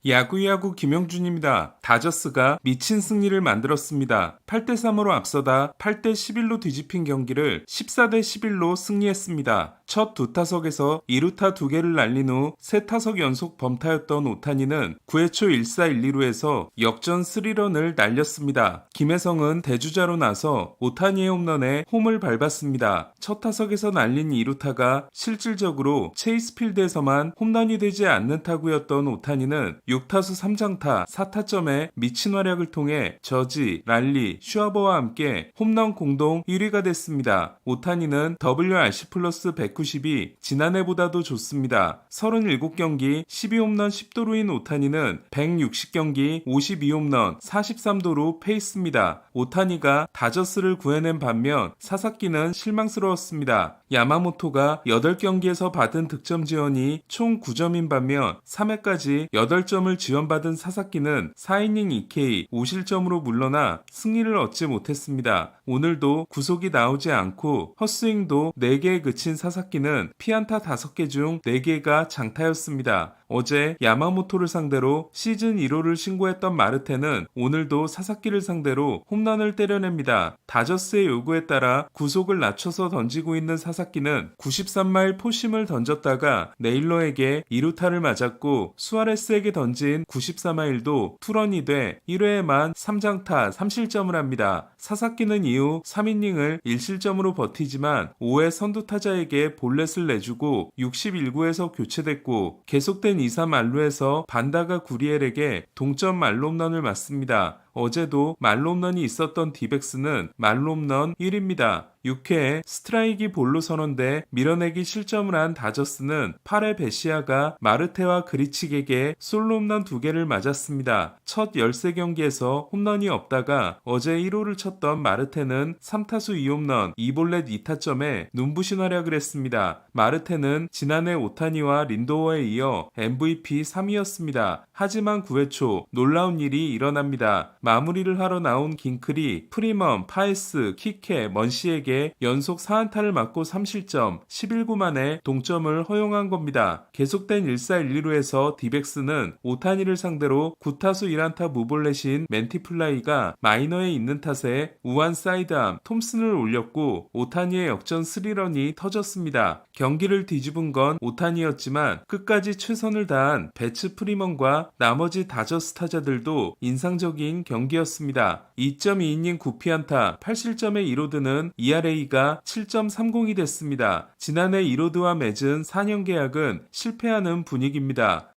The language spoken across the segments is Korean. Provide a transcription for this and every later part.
야구야구 김영준입니다. 다저스가 미친 승리를 만들었습니다. 8대3으로 앞서다 8대11로 뒤집힌 경기를 14대11로 승리했습니다. 첫 두 타석에서 2루타 2개를 날린 후 세 타석 연속 범타였던 오타니는 9회 초 1사 1, 2루에서 역전 3런을 날렸습니다. 김혜성은 대주자로 나서 오타니의 홈런에 홈을 밟았습니다. 첫 타석에서 날린 2루타가 실질적으로 체이스 필드에서만 홈런이 되지 않는 타구였던 오타니는 6타수 3장타 4타점에 미친 활약을 통해 저지, 랄리, 슈아버와 함께 홈런 공동 1위가 됐습니다. 오타니는 WRC 플러스 190이 지난해보다도 좋습니다. 37경기 12홈런 10도루인 오타니는 160경기 52홈런 43도루 페이스입니다. 오타니가 다저스를 구해낸 반면 사사키는 실망스러웠습니다. 야마모토가 8경기에서 받은 득점 지원이 총 9점인 반면 3회까지 8점을 지원받은 사사키는 4이닝 2K 5실점으로 물러나 승리를 얻지 못했습니다. 오늘도 구속이 나오지 않고 헛스윙도 4개에 그친 사사키는 피안타 5개 중 4개가 장타였습니다. 어제 야마모토를 상대로 시즌 1호를 신고했던 마르테는 오늘도 사사키를 상대로 홈런을 때려냅니다. 다저스의 요구에 따라 구속을 낮춰서 던지고 있는 사사키는 93마일 포심을 던졌다가 네일러에게 2루타를 맞았고 수아레스에게 던진 94마일도 투런이 돼 1회에만 3장타 3실점을 합니다. 사사키는 이후 3이닝을 1실점으로 버티지만 5회 선두타자에게 볼넷을 내주고 61구에서 교체됐고 계속된 2-3 만루에서 반다가 구리엘에게 동점 말홈런을 맞습니다. 어제도 말홈런이 있었던 디백스는 말홈런 1위입니다. 6회에 스트라이크 볼로 선언돼 밀어내기 실점을 한 다저스는 8회 베시아가 마르테와 그리치에게 솔로홈런 2개를 맞았습니다. 첫 13경기에서 홈런이 없다가 어제 1호를 쳤던 마르테는 3타수 2홈런 2볼넷 2타점에 눈부신 활약을 했습니다. 마르테는 지난해 오타니와 린도어에 이어 MVP 3위였습니다. 하지만 9회 초 놀라운 일이 일어납니다. 마무리를 하러 나온 긴클이 프리먼, 파에스, 키케, 먼시에게 연속 4안타를 맞고 3실점 11구 만에 동점을 허용한 겁니다. 계속된 1사 1, 2루에서 디백스는 오타니를 상대로 9타수 1안타 무볼넷인 맨티플라이가 마이너에 있는 탓에 우한 사이드암 톰슨을 올렸고 오타니의 역전 3런이 터졌습니다. 경기를 뒤집은 건 오타니였지만 끝까지 최선을 다한 배츠 프리먼과 나머지 다저스 타자들도 인상적인 경기였습니다. 2.2이닝 9피안타 8실점의 이로드는 ERA가 7.30이 됐습니다. 지난해 이로드와 맺은 4년 계약은 실패하는 분위기입니다.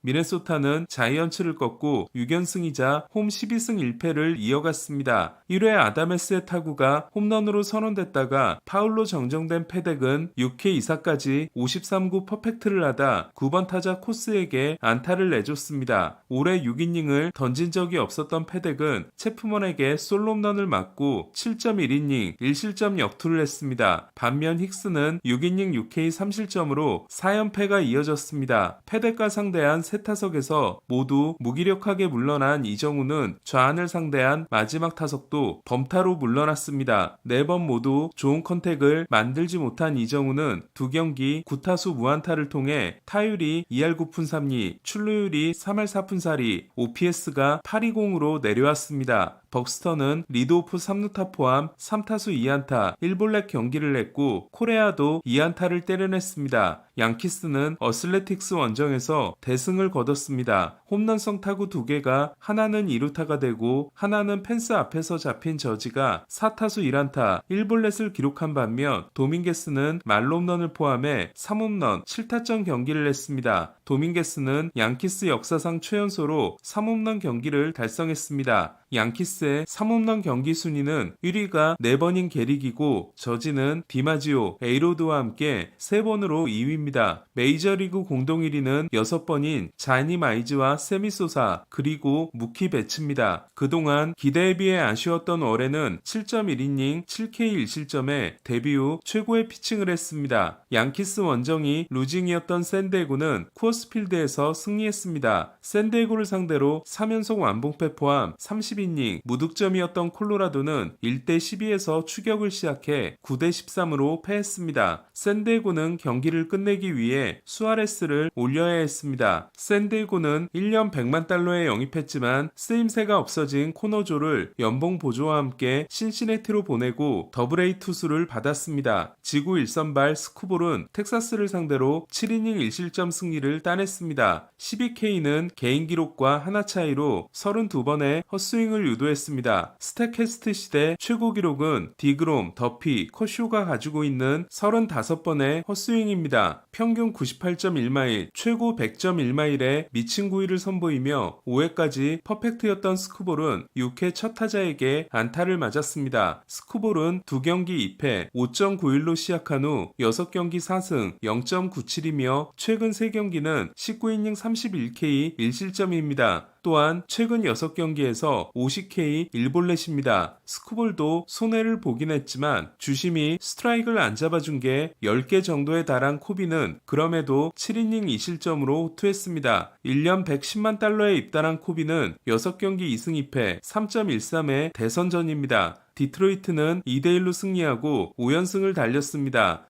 미네소타는 자이언츠를 꺾고 6연승이자 홈 12승 1패를 이어갔습니다. 1회 아다메스의 타구가 홈런으로 선언됐다가 파울로 정정된 페덱은 6회 2사까지 53구 퍼펙트를 하다 9번 타자 코스에게 안타를 내줬습니다. 올해 6이닝을 던진 적이 없었던 페덱은 체프먼에게 솔로홈런을 맞고 7.1이닝 1실점 역투를 했습니다. 반면 힉스는 6이닝 6K 3실점으로 4연패가 이어졌습니다. 페덱과 상대한 세 타석에서 모두 무기력하게 물러난 이정우는 좌안을 상대한 마지막 타석도 범타로 물러났습니다. 4번 모두 좋은 컨택을 만들지 못한 이정우는 2경기 9타수 무안타를 통해 타율이 2할 9푼 3리, 출루율이 3할 4푼 4리, OPS가 820으로 내려왔습니다. 벅스터는 리드오프 3루타 포함 3타수 2안타 1볼넷 경기를 냈고 코레아도 2안타를 때려냈습니다. 양키스는 어슬레틱스 원정에서 대승을 거뒀습니다. 홈런성 타구 2개가 하나는 2루타가 되고 하나는 펜스 앞에서 잡힌 저지가 4타수 1안타 1볼넷을 기록한 반면 도밍게스는 말홈런을 포함해 3홈런 7타점 경기를 냈습니다. 도밍게스는 양키스 역사상 최연소로 3홈런 경기를 달성했습니다. 양키스의 3홈런 경기 순위는 1위가 4번인 게릭이고 저지는 디마지오, 에이로드와 함께 3번으로 2위입니다. 메이저리그 공동 1위는 6번인 자니 마이즈와 세미소사 그리고 무키 베츠입니다. 그동안 기대에 비해 아쉬웠던 월에는 7.1이닝 7K 1실점에 데뷔 후 최고의 피칭을 했습니다. 양키스 원정이 루징이었던 샌디에고는 쿠어스필드에서 승리했습니다. 샌디에고를 상대로 3연속 완봉패 포함 32 7이닝 무득점이었던 콜로라도는 1대 12에서 추격을 시작해 9대 13으로 패했습니다. 샌디에고는 경기를 끝내기 위해 수아레스를 올려야 했습니다. 샌디에고는 1년 100만 달러에 영입했지만 쓰임새가 없어진 코너조를 연봉 보조와 함께 신시내티로 보내고 더블A 투수를 받았습니다. 지구 1선발 스쿠볼은 텍사스를 상대로 7이닝 1실점 승리를 따냈습니다. 12K는 개인 기록과 하나 차이로 32번의 헛스윙을 유도했습니다. 스태캐스트 시대 최고 기록은 디그롬, 더피, 커쇼가 가지고 있는 35번의 헛스윙입니다. 평균 98.1마일, 최고 100.1마일의 미친 구위를 선보이며 5회까지 퍼펙트였던 스쿠볼은 6회 첫 타자에게 안타를 맞았습니다. 스쿠볼은 2경기 2패, 5.91로 시작한 후 6경기 4승, 0.97이며 최근 3경기는 19이닝 31K 1실점입니다. 또한 최근 6경기에서 50K 1볼넷입니다. 스쿠볼도 손해를 보긴 했지만 주심이 스트라이크를 안 잡아준 게 10개 정도에 달한 코비는 그럼에도 7이닝 2실점으로 호투했습니다. 1년 110만 달러에 입단한 코비는 6경기 2승 2패 3.13의 대선전입니다. 디트로이트는 2대1로 승리하고 5연승을 달렸습니다.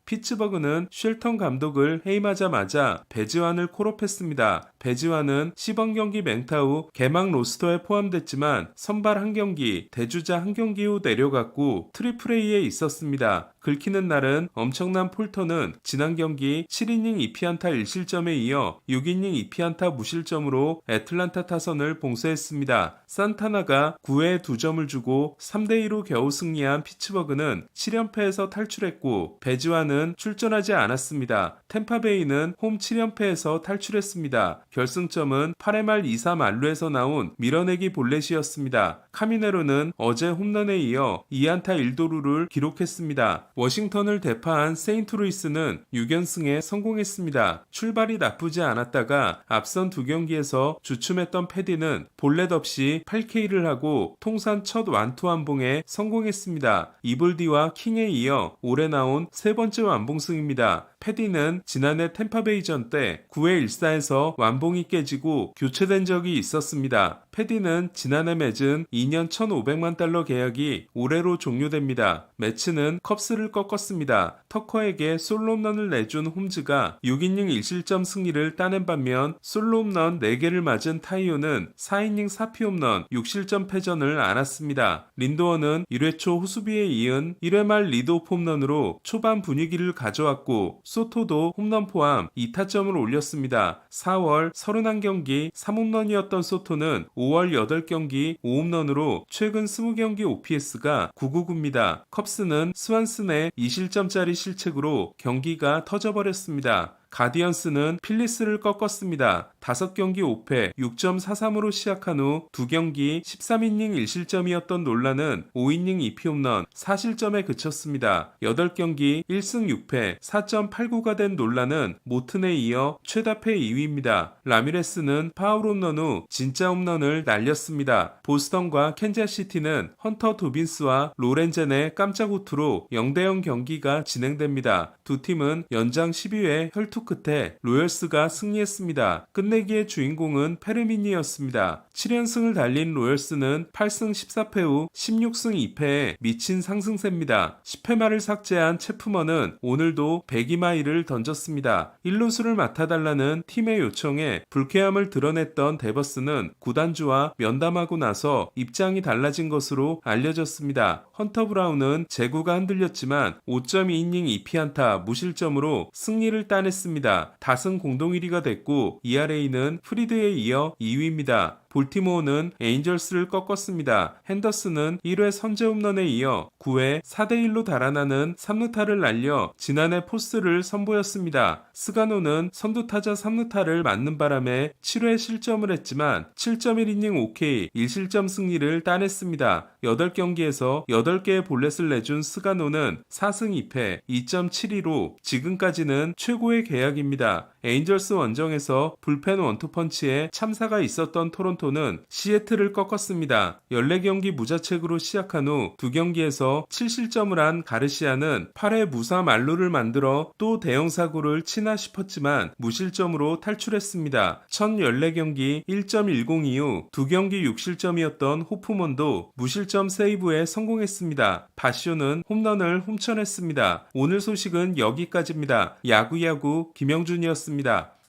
피츠버그는 쉘턴 감독을 해임하자마자 배지환을 콜업했습니다. 배지환은 시범 경기 맹타 후 개막 로스터에 포함됐지만 선발 1경기, 대주자 1경기 후 내려갔고 트리플 A에 있었습니다. 긁히는 날은 엄청난 폴터는 지난 경기 7이닝 2피안타 1실점에 이어 6이닝 2피안타 무실점으로 애틀란타 타선을 봉쇄했습니다. 산타나가 9회에 2점을 주고 3대2로 겨우 승리한 피츠버그는 7연패에서 탈출했고 배지환은 출전하지 않았습니다. 템파베이는 홈 7연패에서 탈출했습니다. 결승점은 8회 말 2사 만루에서 나온 밀어내기 볼넷이었습니다. 카미네로는 어제 홈런에 이어 2안타 1도루를 기록했습니다. 워싱턴을 대파한 세인트루이스는 6연승에 성공했습니다. 출발이 나쁘지 않았다가 앞선 2경기에서 주춤했던 패디는 볼넷 없이 8K를 하고 통산 첫 완투 완봉에 성공했습니다. 이블디와 킹에 이어 올해 나온 세 번째 완봉승입니다. 패디는 지난해 템파베이전 때 9회 1사에서 완봉이 깨지고 교체된 적이 있었습니다. 패디는 지난해 맺은 2년 1,500만 달러 계약이 올해로 종료됩니다. 매츠는 컵스를 꺾었습니다. 터커에게 솔로 홈런을 내준 홈즈가 6이닝 1실점 승리를 따낸 반면 솔로 홈런 4개를 맞은 타이오는 4이닝 4피 홈런 6실점 패전을 안았습니다. 린도어는 1회 초 호수비에 이은 1회 말 리드오프 홈런으로 초반 분위기를 가져왔고 소토도 홈런 포함 2타점을 올렸습니다. 4월 31경기 3홈런이었던 소토는 5월 8경기 5홈런으로 최근 20경기 OPS가 999입니다. 컵스는 스완슨의 2실점짜리 실책으로 경기가 터져버렸습니다. 가디언스는 필리스를 꺾었습니다. 5경기 5패 6.43으로 시작한 후 2경기 13이닝 1실점이었던 논란은 5이닝 2피 홈런 4실점에 그쳤습니다. 8경기 1승 6패 4.89가 된 논란은 모튼에 이어 최다패 2위입니다. 라미레스는 파울 홈런 후 진짜 홈런을 날렸습니다. 보스턴과 캔자스시티는 헌터 도빈스와 로렌젠의 깜짝 호투로 0대0 경기가 진행됩니다. 두 팀은 연장 12회 혈투 끝에 로열스가 승리했습니다. 끝내기의 주인공은 페르미니였습니다. 7연승을 달린 로열스는 8승 14패 후 16승 2패에 미친 상승세입니다. 10회 말을 삭제한 체프먼은 오늘도 102마일을 던졌습니다. 1루수를 맡아달라는 팀의 요청에 불쾌함을 드러냈던 데버스는 구단주와 면담하고 나서 입장이 달라진 것으로 알려졌습니다. 헌터 브라운은 제구가 흔들렸지만 5.2이닝 2피안타 무실점으로 승리를 따냈습니다. 다승 공동 1위가 됐고 ERA는 프리드에 이어 2위입니다. 볼티모어는 에인절스를 꺾었습니다. 핸더슨은 1회 선제 홈런에 이어 9회 4대1로 달아나는 3루타를 날려 지난해 포스를 선보였습니다. 스가노는 선두타자 3루타를 맞는 바람에 7회 실점을 했지만 7.1이닝 5K 1실점 승리를 따냈습니다. 8경기에서 8개의 볼넷을 내준 스가노는 4승 2패 2.72로 지금까지는 최고의 계약입니다. 에인절스 원정에서 불펜 원투펀치에 참사가 있었던 토론토 토론토는 시애틀을 꺾었습니다. 14경기 무자책으로 시작한 후 2경기에서 7실점을 한 가르시아는 8회 무사 만루를 만들어 또 대형 사고를 치나 싶었지만 무실점으로 탈출했습니다. 첫 14경기 1.10 이후 2경기 6실점이었던 호프먼도 무실점 세이브에 성공했습니다. 바쇼는 홈런을 훔쳐냈습니다. 오늘 소식은 여기까지입니다. 야구야구 김영준이었습니다.